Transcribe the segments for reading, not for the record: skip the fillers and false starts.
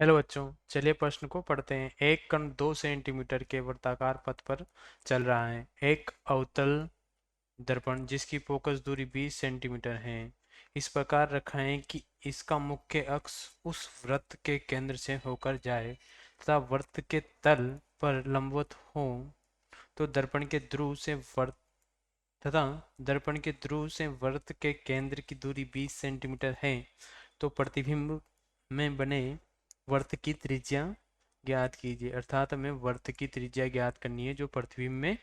Hello बच्चों, चलिए प्रश्न को पढ़ते हैं। एक कण 2 सेंटीमीटर के वर्ताकार पथ पर चल रहा है। एक अवतल दर्पण जिसकी फोकस दूरी 20 सेंटीमीटर है इस प्रकार रखा है कि इसका मुख्य अक्ष उस वृत्त के केंद्र से होकर जाए तथा वृत्त के तल पर लंबवत हो। तो दर्पण के ध्रुव से वृत्त तथा दर्पण के ध्रुव से वृत्त के केंद्र की दूरी 20 सेंटीमीटर है। तो प्रतिबिंब में बने वृत्त की त्रिज्या ज्ञात कीजिए। अर्थात हमें वृत्त की त्रिज्या ज्ञात करनी है जो प्रतिबिंब में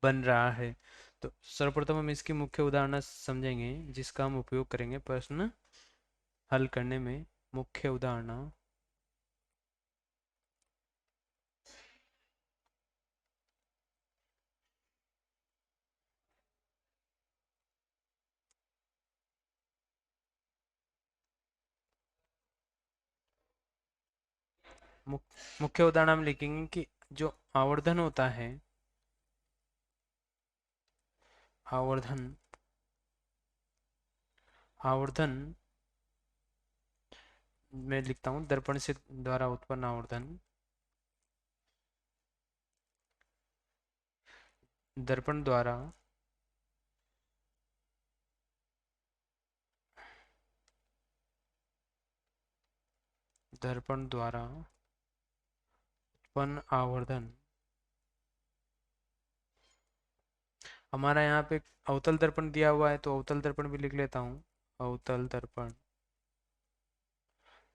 बन रहा है। तो सर्वप्रथम हम इसकी मुख्य उदाहरण समझेंगे जिसका हम उपयोग करेंगे प्रश्न हल करने में। मुख्य उदाहरण मुख्य उदाहरण हम लिखेंगे कि जो आवर्धन होता है, आवर्धन आवर्धन मैं लिखता हूँ दर्पण से द्वारा उत्पन्न आवर्धन, दर्पण द्वारा दर्पण द्वारा उत्पन्न आवर्धन। हमारा यहाँ पे अवतल दर्पण दिया हुआ है तो अवतल दर्पण भी लिख लेता हूँ। अवतल दर्पण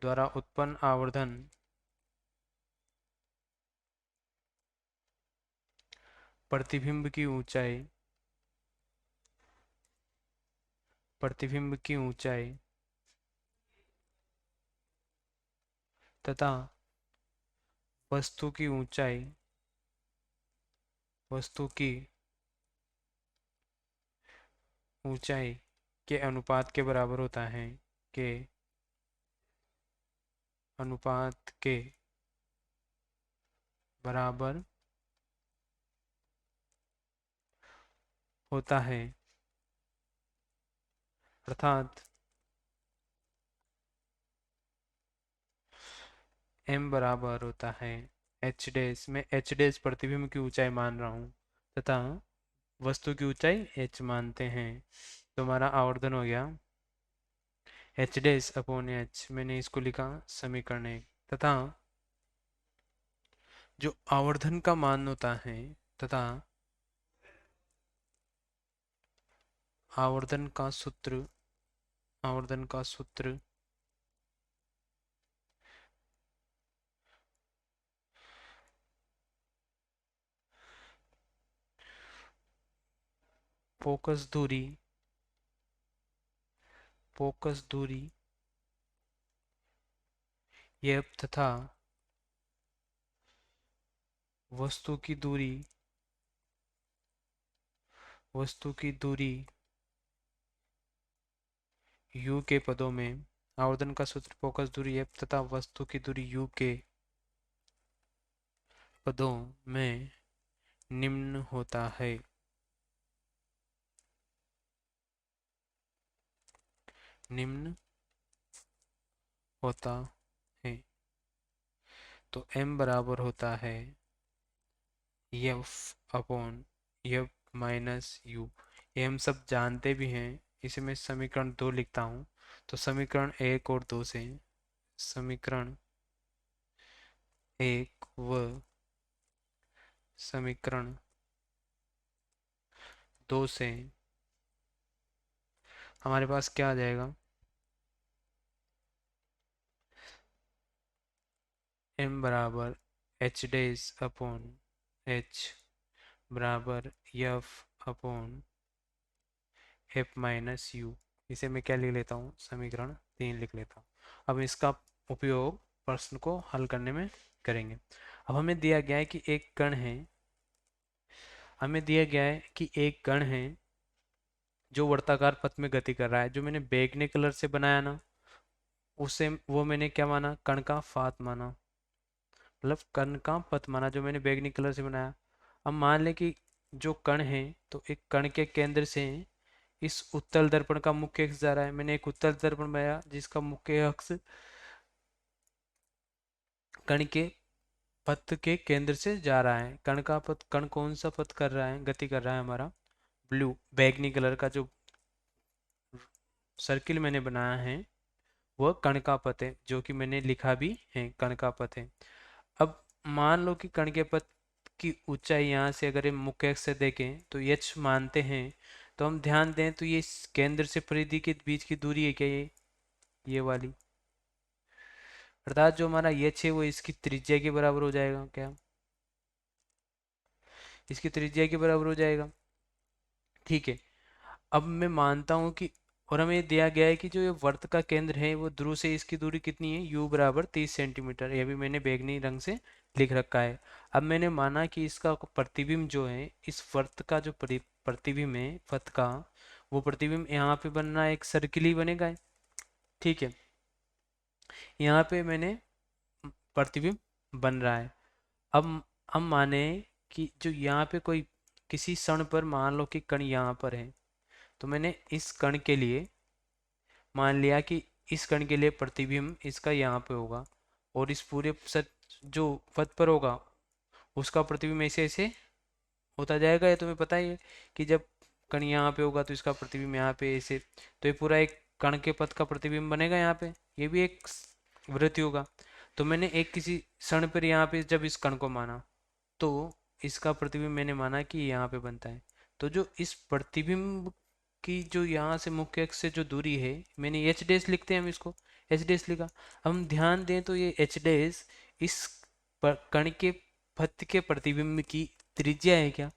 द्वारा उत्पन्न आवर्धन प्रतिबिंब की ऊंचाई, प्रतिबिंब की ऊंचाई तथा वस्तु की ऊंचाई, वस्तु की ऊंचाई के अनुपात के बराबर होता है, के अनुपात के बराबर होता है। अर्थात m बराबर होता है h डैश, में h डैश प्रतिबिंब की ऊंचाई मान रहा हूँ तथा वस्तु की ऊंचाई h मानते हैं। तो हमारा आवर्धन हो गया h डैश अपॉन h, मैंने इसको लिखा समीकरण 1। तथा जो आवर्धन का मान होता है तथा आवर्धन का सूत्र, आवर्धन का सूत्र फोकस दूरी, फोकस दूरी एफ तथा वस्तु की दूरी, वस्तु की दूरी u के पदों में, आवर्धन का सूत्र फोकस दूरी एफ तथा वस्तु की दूरी u के पदों में निम्न होता है। निम्न होता है। तो m बराबर होता है F upon F minus you. ये हम सब जानते भी हैं। इसे मैं समीकरण 2 लिखता हूँ। तो समीकरण 1 और 2 से, समीकरण 1 व समीकरण 2 से हमारे पास क्या आ जाएगा? m बराबर h डेज अपॉन h बराबर f upon F minus you. इसे मैं क्या लिख लेता हूँ? समीकरण 3 लिख लेता हूँ। अब इसका उपयोग प्रश्न को हल करने में करेंगे। अब हमें दिया गया है कि एक कण है, हमें दिया गया है कि एक कण है जो वर्ताकार पथ में गति कर रहा है। जो मैंने बैगनी कलर से बनाया ना, उसे वो मैंने क्या माना? कण का फात माना, मतलब कण का पथ माना जो मैंने बैगनी कलर से बनाया। अब मान लें कि जो कण है, तो एक कण के केंद्र से इस उत्तल दर्पण का मुख्य अक्ष जा रहा है। मैंने एक उत्तल दर्पण बनाया जिसका मुख्य अक्ष कण के पथ के केंद्र से जा रहा है। कण का पथ, कण कौन सा पथ कर रहा है, गति कर रहा है हमारा, ब्लू बैगनी कलर का जो सर्किल मैंने बनाया है वह कण का पथ है, जो कि मैंने लिखा भी है, कण का पथ है। अब मान लो कि कण के पथ की ऊंचाई यहाँ से अगर हम मुख्य अक्ष से देखें तो एच मानते हैं, तो हम ध्यान दें तो ये केंद्र से परिधि के बीच की दूरी है क्या, ये वाली, अर्थात जो हमारा एच है वो इसकी त्रिज्या के बराबर हो जाएगा क्या, इसकी त्रिज्या के बराबर हो जाएगा। ठीक है, अब मैं मानता हूं कि, और हमें दिया गया है कि जो ये वर्त का केंद्र है वो ध्रुव से इसकी दूरी कितनी है, u बराबर 30 सेंटीमीटर, ये भी मैंने बैगनी रंग से लिख रखा है। अब मैंने माना कि इसका प्रतिबिंब जो है, इस वर्त का जो प्रतिबिंब है पथ का, वो प्रतिबिंब यहाँ पे बनना एक सर्किल ही बनेगा। ठीक है, यहाँ पे मैंने प्रतिबिंब बन रहा है। अब हम माने कि जो यहाँ पे कोई किसी क्षण पर मान लो कि कण यहाँ पर है, तो मैंने इस कण के लिए मान लिया कि इस कण के लिए प्रतिबिंब इसका यहाँ पे होगा, और इस पूरे सच जो पथ पर होगा उसका प्रतिबिंब ऐसे ऐसे होता जाएगा। ये तुम्हें पता ही है कि जब कण यहाँ पे होगा तो इसका प्रतिबिंब यहाँ पे ऐसे, तो ये पूरा एक कण के पथ का प्रतिबिंब बनेगा यहाँ पे, ये भी एक वृत्त होगा। तो मैंने एक किसी क्षण पर यहाँ पे जब इस कण को माना, तो इसका प्रतिबिंब मैंने माना कि यहाँ पे बनता है। तो जो इस प्रतिबिंब की जो यहाँ से मुख्य अक्ष से जो दूरी है, मैंने एच डैश लिखते हैं हम इसको, एच डैश लिखा। हम ध्यान दें तो ये एच डैश इस कण के पथ के प्रतिबिंब की त्रिज्या है क्या,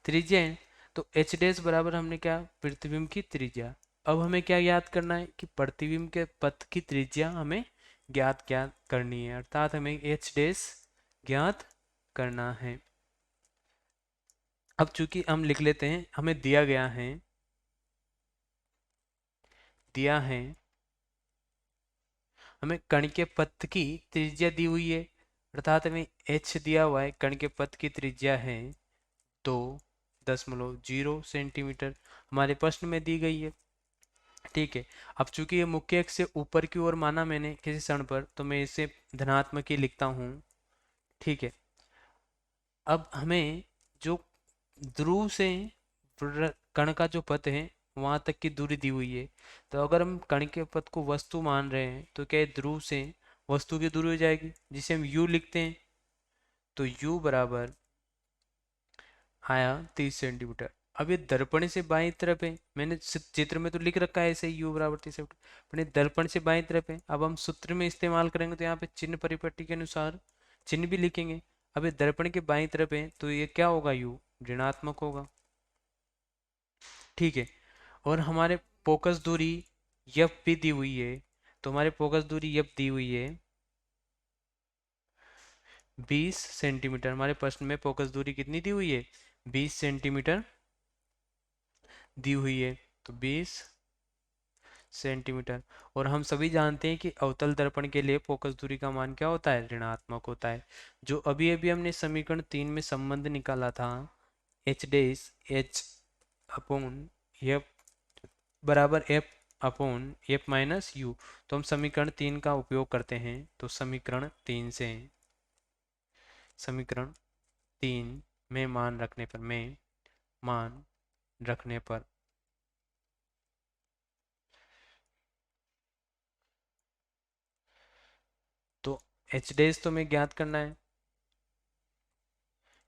त्रिज्या है। तो एच डैश बराबर हमने क्या, प्रतिबिंब की त्रिज्या। अब हमें क्या याद करना है कि प्रतिबिंब के पथ की त्रिज्या हमें ज्ञात ज्ञात करनी है, अर्थात हमें एच डैश ज्ञात करना है। अब चूंकि हम लिख लेते हैं, हमें दिया है हमें कण के पथ की त्रिज्या दी हुई है, अर्थात हमें h दिया हुआ है, कण के पथ की त्रिज्या है 2.0 सेंटीमीटर, हमारे प्रश्न में दी गई है। ठीक है, अब चूंकि ये मुख्य अक्ष से ऊपर की ओर माना मैंने किसी क्षण पर, तो मैं इसे धनात्मक ही लिखता हूँ। ठीक है, अब हमें जो ध्रुव से कण का जो पथ है वहां तक की दूरी दी हुई है, तो अगर हम कण के पथ को वस्तु मान रहे हैं तो क्या ध्रुव से वस्तु की दूरी हो जाएगी, जिसे हम u लिखते हैं। तो u बराबर आया 30 सेंटीमीटर। अब ये दर्पण से बाईं तरफ है, मैंने चित्र में तो लिख रखा है ऐसे u बराबर 30 सेंटीमीटर, पर दर्पण से बाईं तरफ है। अब हम सूत्र में इस्तेमाल करेंगे तो यहाँ पे चिन्ह परिपट्टी के अनुसार चिन्ह भी लिखेंगे। अब ये दर्पण के बाईं तरफ है तो ये क्या होगा, u ऋणात्मक होगा। ठीक है, और हमारे फोकस दूरी यफ भी दी हुई है, तो हमारे फोकस दूरी यफ दी हुई है 20 सेंटीमीटर। हमारे प्रश्न में फोकस दूरी कितनी दी हुई है, 20 सेंटीमीटर दी हुई है, तो 20 सेंटीमीटर। और हम सभी जानते हैं कि अवतल दर्पण के लिए फोकस दूरी का मान क्या होता है, ऋणात्मक होता है। जो अभी अभी हमने समीकरण 3 में संबंध निकाला था, H dash H upon F बराबर F upon F minus U, तो हम समीकरण 3 का उपयोग करते हैं। तो समीकरण 3 में मान रखने पर तो एच डैश तो हमें ज्ञात करना है,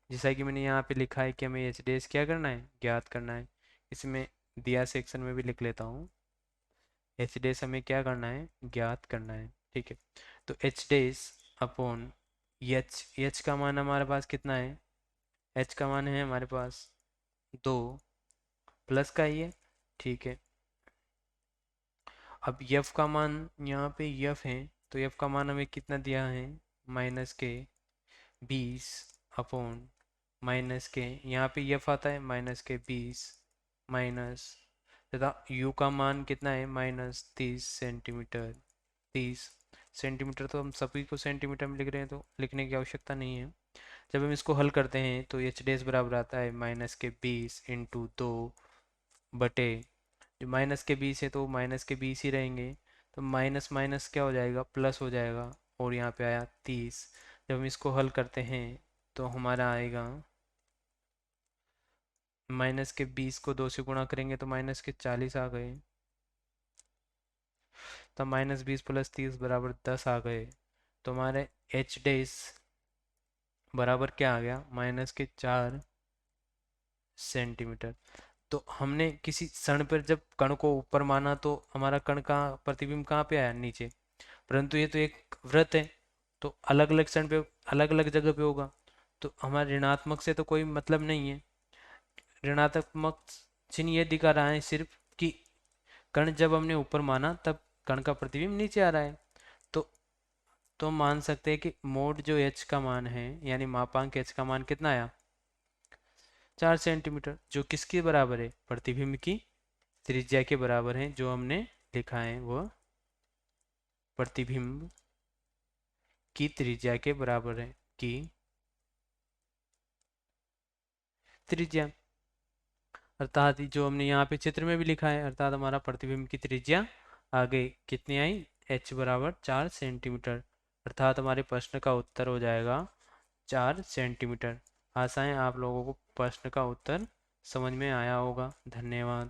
जैसा कि मैंने यहाँ पे लिखा है कि हमें एच डैश क्या करना है, ज्ञात करना है। इसमें दिया सेक्शन में भी लिख लेता हूँ, एच डैश हमें क्या करना है, ज्ञात करना है। ठीक है, तो H dash upon H, H का मान हमारे पास कितना है, एच का मान है हमारे पास 2 प्लस का ही है। ठीक है, अब यफ का मान यहाँ पे यफ है, तो यफ का मान हमें कितना दिया है, -20 अपॉन -, यहाँ पे यफ आता है -20 माइनस, तथा यू का मान कितना है -30 सेंटीमीटर। 30 सेंटीमीटर तो हम सभी को सेंटीमीटर में लिख रहे हैं, तो लिखने की आवश्यकता नहीं है। जब हम इसको हल करते हैं तो एच डैश बराबर आता है -20 इंटू 2 बटे, जो -20 है तो -20 ही रहेंगे, तो माइनस माइनस क्या हो जाएगा, प्लस हो जाएगा, और यहाँ पे आया 30। जब हम इसको हल करते हैं तो हमारा आएगा माइनस के 20 को 2 से गुणा करेंगे तो माइनस के 40 आ गए। तो -20 + 30 बराबर 10 आ गए। तो हमारे एच डेस बराबर क्या आ गया, -4 सेंटीमीटर। तो हमने किसी क्षण पर जब कण को ऊपर माना तो हमारा कण का प्रतिबिंब कहाँ पे आया, नीचे। परंतु ये तो एक वृत्त है, तो अलग अलग क्षण पे अलग अलग जगह पे होगा। तो हमारे ऋणात्मक से तो कोई मतलब नहीं है। ऋणात्मक चिन्ह ये दिखा रहा है सिर्फ कि कण जब हमने ऊपर माना तब कण का प्रतिबिंब नीचे आ रहा है। तो तो मान सकते हैं कि मोड जो एच का मान है, यानी मापांक एच का मान कितना आया, 4 सेंटीमीटर, जो किसके बराबर है, प्रतिबिंब की त्रिज्या के बराबर है। जो हमने लिखा है वो प्रतिबिंब की त्रिज्या के बराबर है, की त्रिज्या। अर्थात जो हमने यहाँ पे चित्र में भी लिखा है, अर्थात हमारा प्रतिबिंब की त्रिज्या आगे कितनी आई, h बराबर 4 सेंटीमीटर। अर्थात हमारे प्रश्न का उत्तर हो जाएगा 4 सेंटीमीटर। आशा है आप लोगों को प्रश्न का उत्तर समझ में आया होगा। धन्यवाद।